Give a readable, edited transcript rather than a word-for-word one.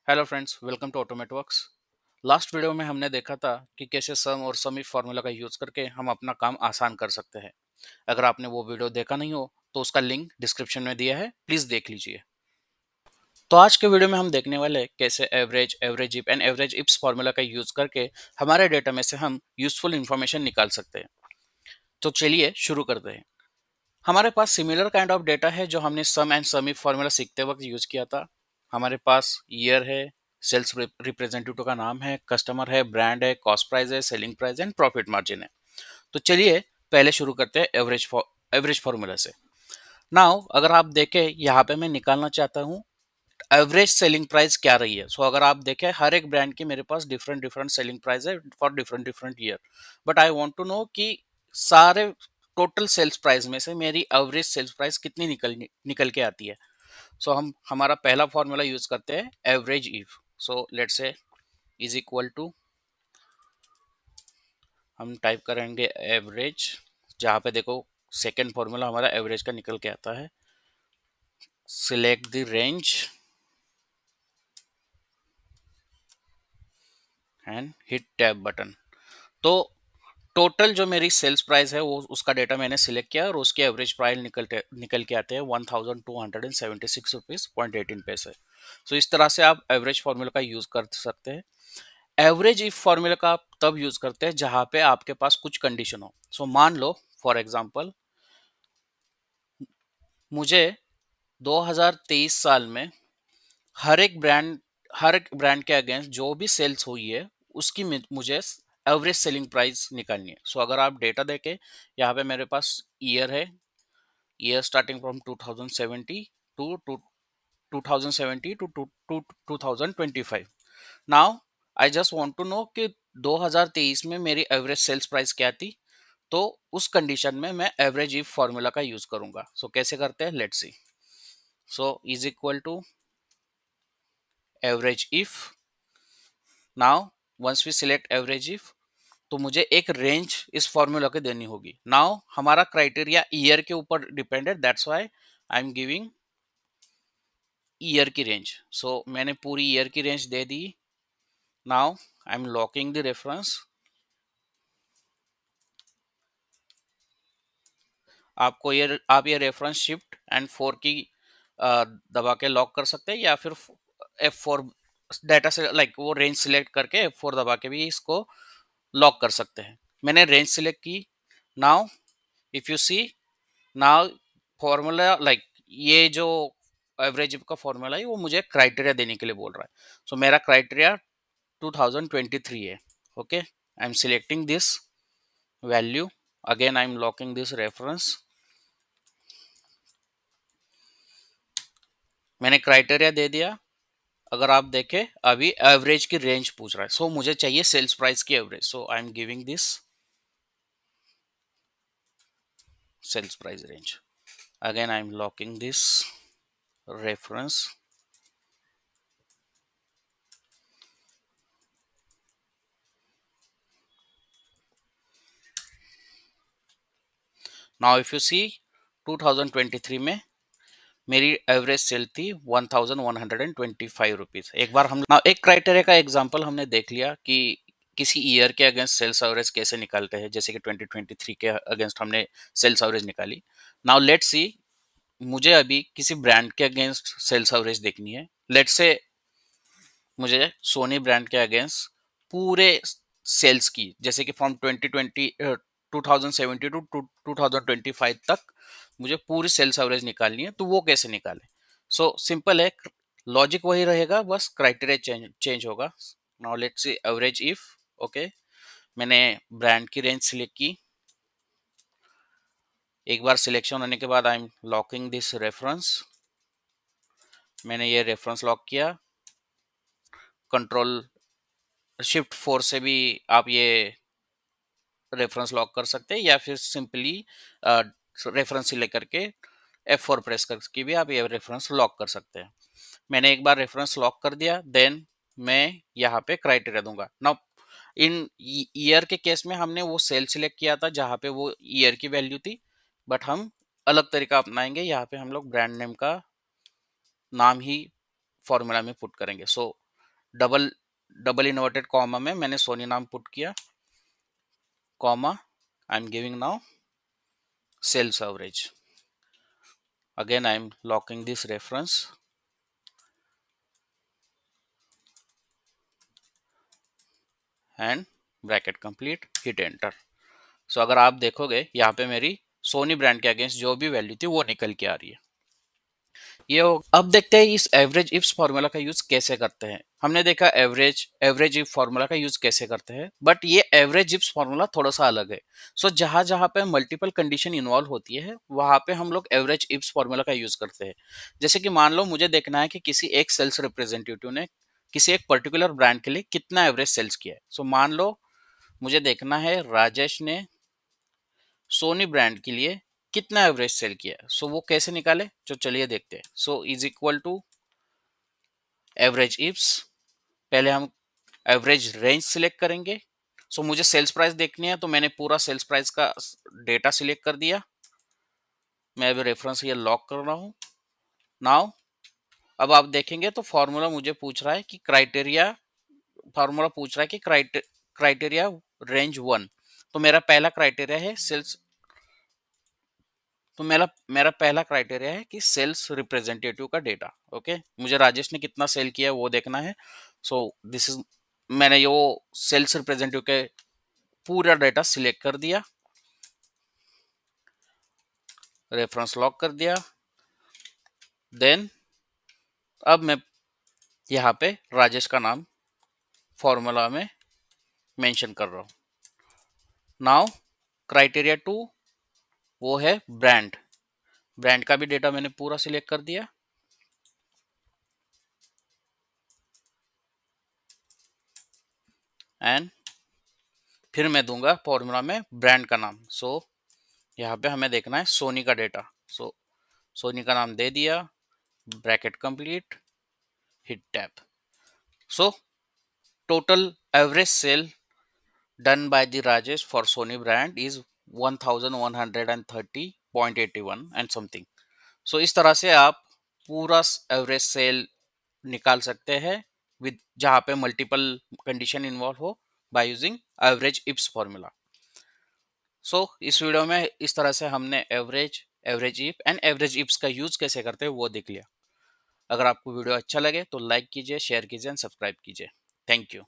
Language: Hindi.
Hello friends, welcome to Automateworks. Last video में हमने देखा था कि कैसे सम और सम इफ फार्मूला का यूज करके हम अपना काम आसान कर सकते हैं। अगर आपने वो वीडियो देखा नहीं हो तो उसका लिंक डिस्क्रिप्शन में दिया है, प्लीज देख लीजिए। तो आज के वीडियो में हम देखने वाले हैं कैसे average, average if and average ifs formula का यूज करके हमारे डेटा में से हम यूजफुल इंफॉर्मेशन निकाल सकते हैं। तो चलिए शुरू करते हैं। हमारे पास सिमिलर काइंड ऑफ डेटा है जो हमने सम एंड सम इफ फार्मूला सीखते वक्त यूज किया था। हमारे पास ईयर है, सेल्स रिप्रेजेंटेटिव का नाम है, कस्टमर है, ब्रांड है, कॉस्ट प्राइस है, selling price and profit margin है। तो चलिए पहले शुरू करते हैं एवरेज फार्मूला से। नाउ अगर आप देखें यहाँ पे मैं निकालना चाहता हूँ एवरेज सेलिंग प्राइस क्या रही है। सो अगर आप देखें हर एक ब्रांड की मेरे पास डिफरेंट डिफरेंट सेलिंग प्राइस है for different different year. But I want to know कि सारे टोटल सेल्स प्राइस में से मेरी एवरेज सेल्स प्राइस कितनी निकल के आती है। सो हम हमारा पहला फॉर्मूला यूज करते हैं average if. So let's say is equal to, हम टाइप करेंगे एवरेज, जहाँ पे देखो सेकेंड फॉर्मूला हमारा एवरेज का निकल के आता है। Select the range and hit tab button. तो टोटल जो मेरी सेल्स प्राइस है वो उसका डेटा मैंने सिलेक्ट किया और उसके एवरेज प्राइस निकल के आते हैं 1276.18 पैसे। सो इस तरह से आप एवरेज फार्मूला का यूज कर सकते हैं। एवरेज इफ फार्मूला का आप तब यूज करते हैं जहां पे आपके पास कुछ कंडीशन हो। सो मान लो फॉर एग्जांपल मुझे 2023 साल में हर एक ब्रांड हर एक ब्रांड के अगेंस्ट जो भी सेल्स हुई है उसकी मुझे एवरेज सेलिंग प्राइस निकालनी है। सो अगर आप डेटा देखें यहाँ पे मेरे पास ईयर है, year starting from 2070 to 2070 to 2025। Now I just want to know कि 2023 में मेरी एवरेज सेल्स प्राइस क्या थी। तो उस कंडीशन में मैं एवरेज इफ फॉर्मूला का यूज करूंगा। सो कैसे करते हैं, let's see. So is equal to average if. Now once we select average if तो मुझे एक रेंज इस फॉर्मूला के देनी होगी। नाउ हमारा क्राइटेरिया ईयर के ऊपर डिपेंड है, that's why I am giving year की रेंज। सो मैंने पूरी ईयर की range they the. Now I am locking the reference. आप ये रेफरेंस शिफ्ट एंड 4 की दबा के लॉक कर सकते हैं, या फिर F4 डाटा से लाइक वो रेंज सिलेक्ट करके F4 दबा के भी इसको लॉक कर सकते हैं। मैंने रेंज सिलेक्ट की। Now if you see, now formula like ये जो एवरेज का फॉर्मूला है वो मुझे क्राइटेरिया देने के लिए बोल रहा है। सो मेरा क्राइटेरिया 2023 है। Okay, I am selecting this value. Again I am locking this reference. मैंने क्राइटेरिया दे दिया। अगर आप देखें अभी एवरेज की रेंज पूछ रहा है। सो मुझे चाहिए सेल्स प्राइस की average. So I am giving this sales price range. Again I am locking this reference. Now if you see 2023 में मेरी एवरेज सेल थी 1125 रुपीज। एक बार हम एक क्राइटेरिया का एग्जांपल हमने देख लिया कि किसी ईयर के अगेंस्ट सेल्स एवरेज कैसे निकालते हैं, जैसे कि 2023 के अगेंस्ट हमने सेल्स एवरेज निकाली। नाउ लेट्स सी, मुझे अभी किसी ब्रांड के अगेंस्ट सेल्स एवरेज देखनी है। लेट्स से मुझे सोनी ब्रांड के अगेंस्ट पूरे सेल्स की, जैसे कि फ्रॉम 2070 टू 2025 तक मुझे पूरी सेल्स एवरेज निकालनी है। तो वो कैसे निकाले? सो सिंपल है, लॉजिक वही रहेगा, बस क्राइटेरिया चेंज होगा। Now let's see average if. Okay, मैंने ब्रांड की रेंज सिलेक्ट की। एक बार सिलेक्शन होने के बाद आई एम लॉकिंग दिस रेफरेंस। मैंने ये रेफरेंस लॉक किया। कंट्रोल शिफ्ट 4 से भी आप ये रेफरेंस लॉक कर सकते हैं, या फिर सिंपली रेफरेंस सिलेक्ट करके F4 प्रेस करके भी आप ये रेफरेंस लॉक कर सकते हैं। मैंने एक बार रेफरेंस लॉक कर दिया, देन मैं यहाँ पे क्राइटेरिया दूंगा। नाउ इन ईयर के केस में हमने वो सेल सिलेक्ट किया था जहाँ पे वो ईयर की वैल्यू थी, बट हम अलग तरीका अपनाएंगे। यहाँ पे हम लोग ब्रांड नेम का नाम ही फॉर्मूला में पुट करेंगे। So double double inverted comma में मैंने सोनी नाम पुट किया, comma, I am giving now sales average. Again I am locking this reference and bracket complete, hit enter. So अगर आप देखोगे यहाँ पे मेरी सोनी ब्रांड के अगेंस्ट जो भी वैल्यू थी वो निकल के आ रही है. ये हो. अब देखते हैं इस एवरेज इफ्स फॉर्मूला का यूज कैसे करते हैं. हमने देखा एवरेज इफ फॉर्मूला का यूज कैसे करते हैं, बट ये एवरेज इफ्स फॉर्मूला थोड़ा सा अलग है. सो जहां जहां पे मल्टीपल कंडीशन इन्वॉल्व होती है वहां पे हम लोग एवरेज इफ्स फॉर्मूला का यूज करते हैं. जैसे कि मान लो मुझे देखना है कि किसी एक सेल्स रिप्रेजेंटेटिव ने किसी एक पर्टिकुलर ब्रांड के लिए कितना एवरेज सेल्स किया है. सो मान लो मुझे देखना है राजेश ने सोनी ब्रांड के लिए कितना एवरेज सेल किया है. सो वो कैसे निकाले, तो चलिए देखते हैं. So is equal to average ifs. पहले हम एवरेज रेंज सिलेक्ट करेंगे. सो मुझे सेल्स प्राइस देखनी है तो मैंने पूरा सेल्स प्राइस का डेटा सिलेक्ट कर दिया. मैं अभी रेफरेंस ये लॉक कर रहा हूँ. नाउ अब आप देखेंगे तो फॉर्मूला मुझे पूछ रहा है कि फॉर्मूला पूछ रहा है कि क्राइटेरिया रेंज 1. तो मेरा पहला क्राइटेरिया है सेल्स. तो मेरा मेरा पहला क्राइटेरिया है कि सेल्स रिप्रेजेंटेटिव का डेटा. ओके, मुझे राजेश ने कितना सेल किया है वो देखना है. सो दिस इज, मैंने ये वो सेल्स रिप्रेजेंटेटिव के पूरा डेटा सिलेक्ट कर दिया, रेफरेंस लॉक कर दिया. देन अब मैं यहाँ पे राजेश का नाम फॉर्मूला में मेंशन कर रहा हूँ. नाउ क्राइटेरिया 2 वो है ब्रांड. ब्रांड का भी डेटा मैंने पूरा सिलेक्ट कर दिया. एंड फिर मैं दूंगा फॉर्मूला में ब्रांड का नाम. सो यहाँ पे हमें देखना है सोनी का डेटा. सो सोनी का नाम दे दिया, bracket complete, hit tab. So total average sale done by the Rajesh for Sony brand is 1130.81 and something. So इस तरह से आप पूरा एवरेज सेल निकाल सकते हैं विद जहाँ पे मल्टीपल कंडीशन इन्वॉल्व हो बाय यूजिंग एवरेज इप्स फॉर्मूला. सो इस वीडियो में इस तरह से हमने एवरेज इप एंड एवरेज इप्स का यूज कैसे करते हैं वो देख लिया. अगर आपको वीडियो अच्छा लगे तो लाइक कीजिए, शेयर कीजिए एंड सब्सक्राइब कीजिए. Thank you.